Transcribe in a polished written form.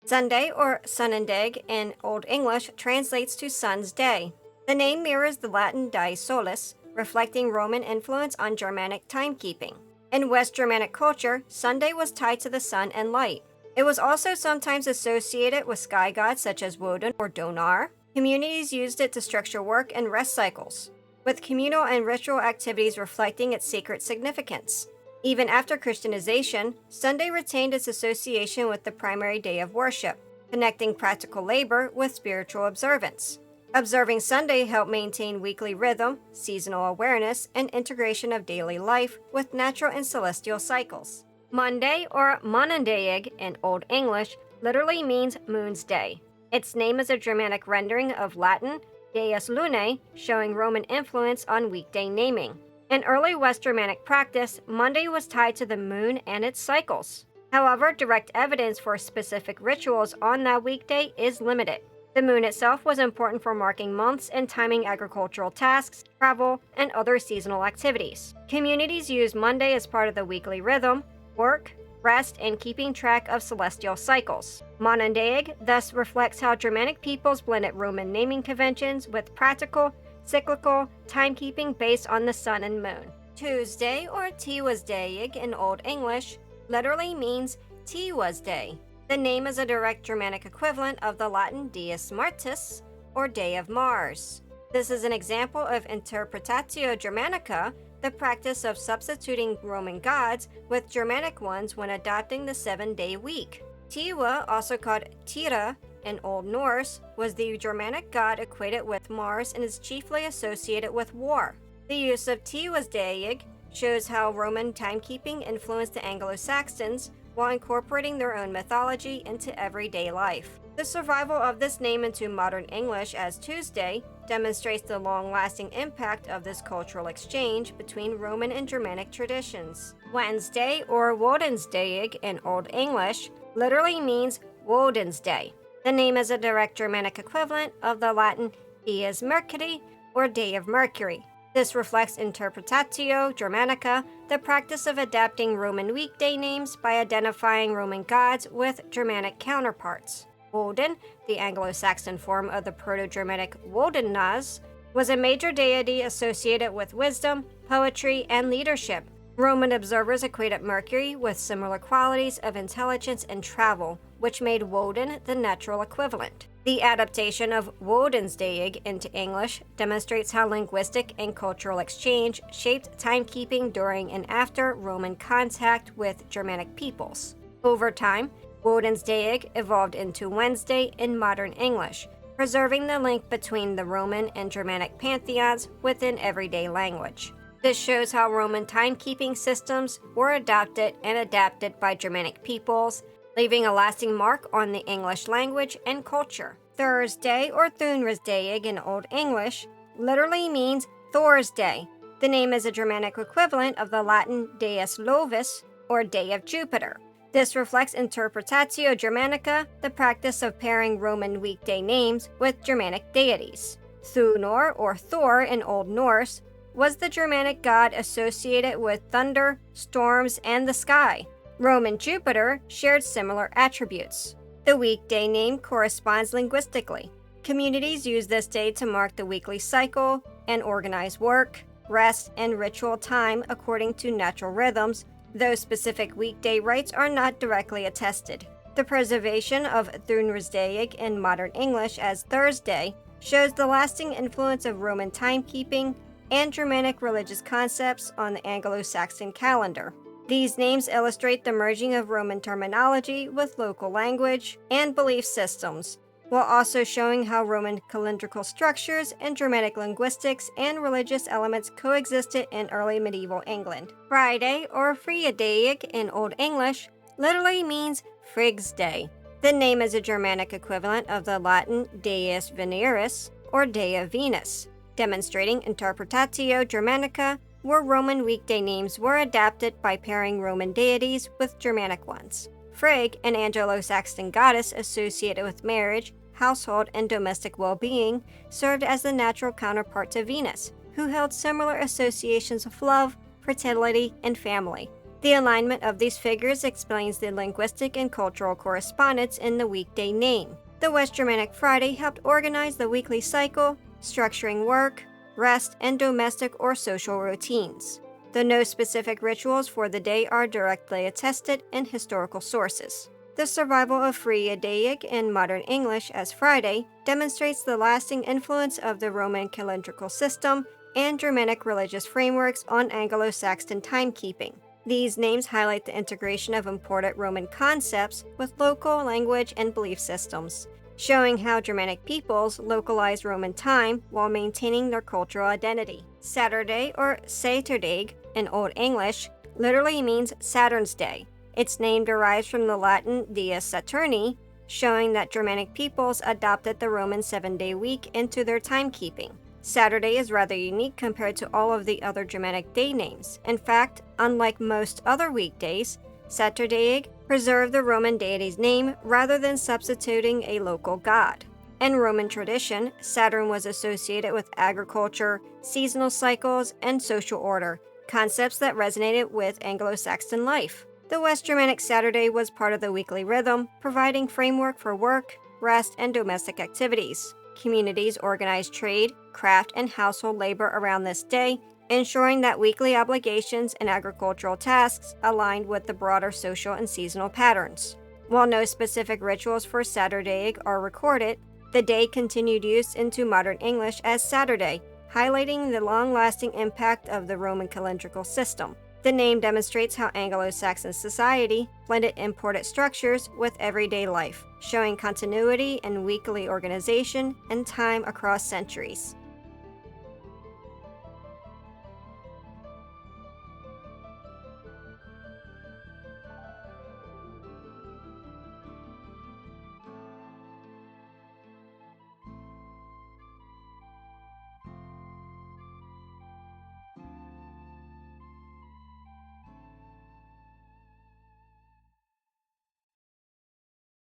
Sunday or Sunendag in Old English translates to sun's day. The name mirrors the Latin die solis, reflecting Roman influence on Germanic timekeeping. In West Germanic culture, Sunday was tied to the sun and light. It was also sometimes associated with sky gods such as Woden or Donar. Communities used it to structure work and rest cycles, with communal and ritual activities reflecting its sacred significance. Even after Christianization, Sunday retained its association with the primary day of worship, connecting practical labor with spiritual observance. Observing Sunday helped maintain weekly rhythm, seasonal awareness, and integration of daily life with natural and celestial cycles. Monday or Monendag in Old English literally means moon's day. Its name is a Germanic rendering of Latin Dies Lunae, showing Roman influence on weekday naming. In early West Germanic practice, Monday was tied to the moon and its cycles. However, direct evidence for specific rituals on that weekday is limited. The moon itself was important for marking months and timing agricultural tasks, travel, and other seasonal activities. Communities used Monday as part of the weekly rhythm, work, rest, and keeping track of celestial cycles. Monendag thus reflects how Germanic peoples blended Roman naming conventions with practical, cyclical timekeeping based on the sun and moon. Tuesday or Tiwasdag in Old English literally means tea was day. The name is a direct Germanic equivalent of the Latin Dies Martis, or Day of Mars. This is an example of interpretatio Germanica, the practice of substituting Roman gods with Germanic ones when adopting the 7-day week. Tiwa, also called Tira in Old Norse, was the Germanic god equated with Mars and is chiefly associated with war. The use of Tiwasdag shows how Roman timekeeping influenced the Anglo-Saxons while incorporating their own mythology into everyday life. The survival of this name into modern English as Tuesday demonstrates the long-lasting impact of this cultural exchange between Roman and Germanic traditions. Wednesday or Woden'sdag in Old English literally means Woden's Day. The name is a direct Germanic equivalent of the Latin Dies Mercuri, or Day of Mercury. This reflects Interpretatio Germanica, the practice of adapting Roman weekday names by identifying Roman gods with Germanic counterparts. Woden, the Anglo-Saxon form of the Proto-Germanic Wodennas, was a major deity associated with wisdom, poetry, and leadership. Roman observers equated Mercury with similar qualities of intelligence and travel, which made Woden the natural equivalent. The adaptation of Woden'sdag into English demonstrates how linguistic and cultural exchange shaped timekeeping during and after Roman contact with Germanic peoples. Over time, Woden'sdag evolved into Wednesday in modern English, preserving the link between the Roman and Germanic pantheons within everyday language. This shows how Roman timekeeping systems were adopted and adapted by Germanic peoples, leaving a lasting mark on the English language and culture. Thursday or Thunrisdag in Old English literally means Thor's Day. The name is a Germanic equivalent of the Latin Dies Lovis, or Day of Jupiter. This reflects Interpretatio Germanica, the practice of pairing Roman weekday names with Germanic deities. Thunor or Thor in Old Norse was the Germanic god associated with thunder, storms, and the sky. Roman Jupiter shared similar attributes. The weekday name corresponds linguistically. Communities use this day to mark the weekly cycle and organize work, rest, and ritual time according to natural rhythms, though specific weekday rites are not directly attested. The preservation of Thunrisdag in modern English as Thursday shows the lasting influence of Roman timekeeping and Germanic religious concepts on the Anglo-Saxon calendar. These names illustrate the merging of Roman terminology with local language and belief systems, while also showing how Roman calendrical structures and Germanic linguistics and religious elements coexisted in early medieval England. Friday, or Friadag in Old English, literally means Frigg's Day. The name is a Germanic equivalent of the Latin Dies Veneris, or Day of Venus, demonstrating Interpretatio Germanica, where Roman weekday names were adapted by pairing Roman deities with Germanic ones. Frigg, an Anglo-Saxon goddess associated with marriage, household, and domestic well-being, served as the natural counterpart to Venus, who held similar associations of love, fertility, and family. The alignment of these figures explains the linguistic and cultural correspondence in the weekday name. The West Germanic Friday helped organize the weekly cycle, structuring work, rest, and domestic or social routines. Though no specific rituals for the day are directly attested in historical sources. The survival of Free Adaic in modern English as Friday demonstrates the lasting influence of the Roman calendrical system and Germanic religious frameworks on Anglo-Saxon timekeeping. These names highlight the integration of important Roman concepts with local language and belief systems, showing how Germanic peoples localized Roman time while maintaining their cultural identity. Saturday, or Saturdag in Old English, literally means Saturn's Day. Its name derives from the Latin Dies Saturni, showing that Germanic peoples adopted the Roman 7-day week into their timekeeping. Saturday is rather unique compared to all of the other Germanic day names. In fact, unlike most other weekdays, Saturdag preserved the Roman deity's name rather than substituting a local god. In Roman tradition, Saturn was associated with agriculture, seasonal cycles, and social order, concepts that resonated with Anglo-Saxon life. The West Germanic Saturday was part of the weekly rhythm, providing framework for work, rest, and domestic activities. Communities organized trade, craft, and household labor around this day, ensuring that weekly obligations and agricultural tasks aligned with the broader social and seasonal patterns. While no specific rituals for Saturday are recorded, the day continued use into modern English as Saturday, highlighting the long-lasting impact of the Roman calendrical system. The name demonstrates how Anglo-Saxon society blended imported structures with everyday life, showing continuity in weekly organization and time across centuries.